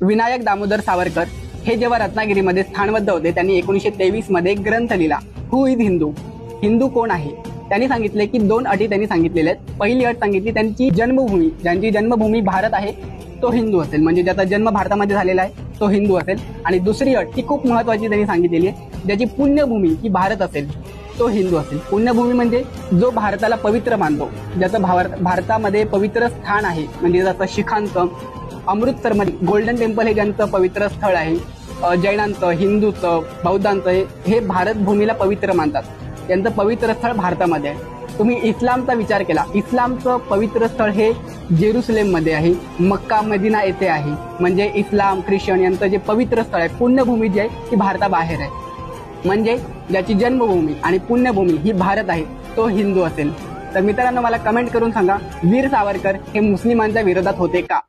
विनायक दामोदर सावरकर हे जेव्हा रत्नागिरीमध्ये स्थानबद्ध होते त्यांनी 1923 मध्ये एक ग्रंथ लिहिला, हु इज हिंदू, हिंदू कोण आहे. त्यांनी सांगितले की 2 अटी त्यांनी सांगितलेल्या आहेत. पहिली अट सांगितली त्यांची जन्मभूमी, ज्यांची जन्मभूमी भारत आहे तो हिंदू असेल, म्हणजे ज्याचा जन्म भारतामध्ये झालेला आहे तो हिंदू असेल. आणि दुसरी अट ही खूप महत्वाची त्यांनी सांगितलेली आहे, ज्याची पुण्यभूमी ही भारत असेल तो हिंदू असेल. पुण्यभूमी म्हणजे जो भारताला पवित्र मानतो, ज्याचं भारतामध्ये पवित्र स्थान आहे, म्हणजे जसं शिखांचं अमृतसरमध्ये गोल्डन टेम्पल हे ज्यांचं पवित्र स्थळ आहे, जैनांचं, हिंदूचं, बौद्धांचं हे भारत भूमीला पवित्र मानतात. त्यांचं पवित्र स्थळ भारतामध्ये आहे. तुम्ही इस्लामचा विचार केला, इस्लामचं पवित्र स्थळ हे जेरुसलेममध्ये आहे, मक्का मदिना येथे आहे. म्हणजे इस्लाम ख्रिश्चन यांचं जे पवित्र स्थळ आहे, पुण्यभूमी जी आहे ती भारताबाहेर आहे. म्हणजे ज्याची जन्मभूमी आणि पुण्यभूमी ही भारत आहे तो हिंदू असेल. तर मित्रांनो, मला कमेंट करून सांगा, वीर सावरकर हे मुस्लिमांच्या विरोधात होते का.